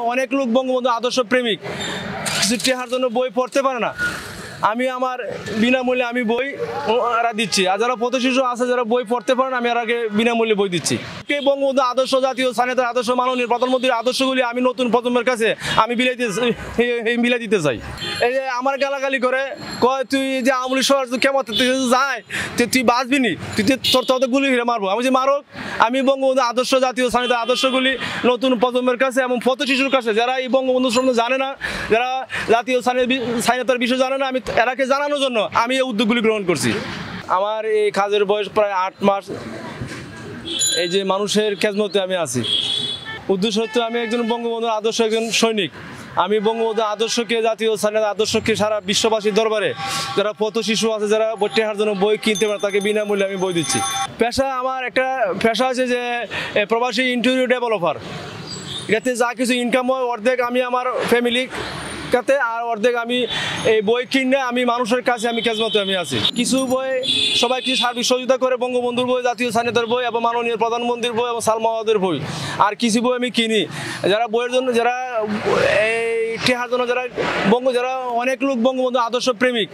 অনেক লোক বঙ্গবন্ধু আদর্শ প্রেমিক কিছু টেহার জন্য বই পড়তে পারে না। আমি আমার বিনামূল্যে আমি বই এরা দিচ্ছি, আর যারা পথশিশু আছে যারা বই পড়তে পারে না আমি এর আগে বিনামূল্যে বই দিচ্ছি। কে বঙ্গবন্ধু আদর্শ, জাতীয় স্বাধীনতার আদর্শ, মাননীয় প্রধানমন্ত্রীর আদর্শগুলি আমি নতুন প্রজন্মের কাছে আমি বিলাই দিতে চাই। এই যে আমার গালাগালি করে কয় তুই যে আমলি সর কেমন যায় তুই বাঁচবি নি, তুই তোর গুলি হিরে মারবো। আমি যে মারক, আমি বঙ্গবন্ধু আদর্শ, জাতীয় স্বাধীনতার আদর্শগুলি নতুন প্রজন্মের কাছে এবং পথশিশুর কাছে যারা এই বঙ্গবন্ধু সম্বন্ধে জানে না, যারা জাতীয় স্বাধীনতার বিষয় জানে না, আমি এরাকে জানানোর জন্য আমি এই উদ্যোগগুলি গ্রহণ করছি। আমার এই কাজের বয়স প্রায় 8 মাস। এই যে মানুষের খেদমতে আমি আছি। উদ্দেশ্য হচ্ছে আমি একজন বঙ্গবন্ধুর আদর্শ একজন সৈনিক। আমি বঙ্গবন্ধুর আদর্শকে, জাতীয় স্বাধীনতার আদর্শকে সারা বিশ্ববাসীর দরবারে যারা পথশিশু আছে যারা টেহার জন্য বই কিনতে পারে তাকে বিনামূল্যে আমি বই দিচ্ছি। পেশা আমার একটা পেশা আছে যে প্রবাসী ইন্টেরিয়র ডেভেলপার। এটাতে যা কিছু ইনকাম হয় অর্ধেক আমি আমার ফ্যামিলি কাতে, আর অর্ধেক আমি এই বই কিনে আমি মানুষের কাছে আমি খেদমতে আমি আছি। কিছু বই সবাই কিছু সার্বিক সহযোগিতা করে, বঙ্গবন্ধুর বই, জাতীয় স্বাধীনতার বই এবং মাননীয় প্রধানমন্ত্রীর বই এবং সালমাওয়াদের বই। আর কিছু বই আমি কিনি যারা বইয়ের জন্য, যারা এই টেহার জন্য, যারা অনেক লোক বঙ্গবন্ধু আদর্শ প্রেমিক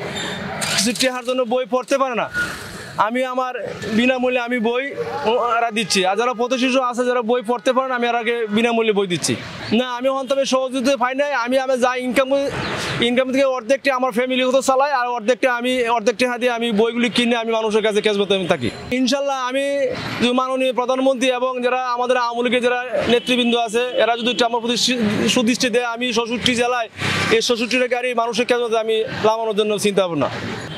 কিছু টেহার জন্য বই পড়তে পারে না। আমি আমার বিনামূল্যে আমি বই এরা দিচ্ছি, আর যারা পথশিশু আছে যারা বই পড়তে পারে না আমি এর আগে বিনামূল্যে বই দিচ্ছি। না, আমি অন্তত সহযোগিতা পাই নাই। আমি যা ইনকাম থেকে অর্ধেকটি আমার ফ্যামিলিগত চালাই, আর অর্ধেকটি দিয়ে আমি বইগুলি কিনে আমি মানুষের কাছে খেদমতে আমি থাকি। ইনশাল্লাহ আমি মাননীয় প্রধানমন্ত্রী এবং যারা আমাদের আওয়ামী লীগের যারা নেতৃবৃন্দ আছে এরা যদি আমার প্রতি সুদৃষ্টি দেয়, আমি 66 জেলায় এই 66টা গাড়ি মানুষের খেদমতে আমি লাগানোর জন্য চিন্তা ভাবনা।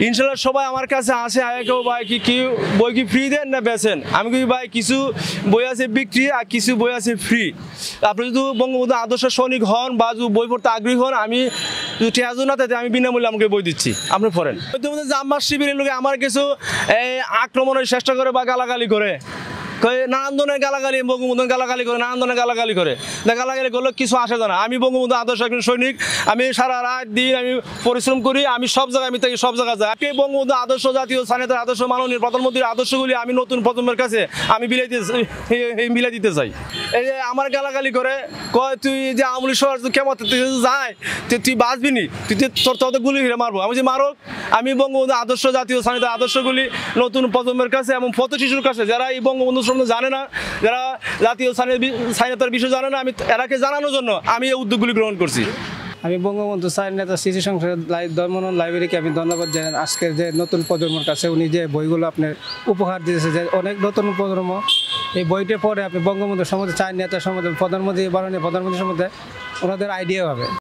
ইনশাল্লাহ সবাই আমার কাছে আসে, কেউ ভাই কি বই কি ফ্রি দেন না বেচেন? আমি কি ভাই কিছু বই আছে বিক্রি আর কিছু বই আছে ফ্রি। আপনি যদি বঙ্গবন্ধু আদর্শ সৈনিক হন বা যদি বই পড়তে আগ্রহী হন, আমি যদি টেহাজু না থাকে আমি বিনামূল্যে আমাকে বই দিচ্ছি, আপনি পড়েন। জামাত শিবিরের লোকে আমার কিছু আক্রমণের চেষ্টা করে বা গালাগালি করে, নানান ধরনের গালাগালি, বঙ্গবন্ধু গালাগালি করে, নানান ধরনের গালাগালি করে। গালাগালি করলে কিছু আসে না। আমি বঙ্গবন্ধু আদর্শ একজন সৈনিক, আমি সারা রাত দিন আমি পরিশ্রম করি, আমি সব জায়গায় আমি থাকি, সব জায়গায় যাই। বঙ্গবন্ধু আদর্শ, জাতীয় স্বাধীনতার আদর্শ, মাননীয় প্রধানমন্ত্রীর আদর্শগুলি আমি নতুন প্রজন্মের কাছে আমি বিলাই দিতে চাই। এই যে আমার গালাগালি করে কয় তুই যে আমলি সর কেমন যায় তুই বাঁচবি নি, তুই তোর গুলি হিরে মারবো। আমি যে মারক, আমি বঙ্গবন্ধু আদর্শ, জাতীয় স্বাধীনতার আদর্শগুলি নতুন প্রজন্মের কাছে এবং পথশিশুর কাছে যারা এই বঙ্গবন্ধু জানে না, যারা জাতীয় স্বাধীনতার বিষয় জানে না, আমি এরাকে জানানোর জন্য আমি এই উদ্যোগগুলি গ্রহণ করছি। আমি বঙ্গবন্ধু স্বাধীনতা স্মৃতি সংসদ ধর্মনন্দ লাইব্রেরিকে আমি ধন্যবাদ জানাই। আজকের যে নতুন প্রজন্মের কাছে উনি যে বইগুলো আপনার উপহার দিয়েছে, যে অনেক নতুন প্রজন্ম এই বইটা পড়ে আপনি বঙ্গবন্ধু সম্বন্ধে, স্বাধীনতা সম্বন্ধে, প্রধানমন্ত্রী, মাননীয় প্রধানমন্ত্রী সম্বন্ধে ওনাদের আইডিয়া হবে।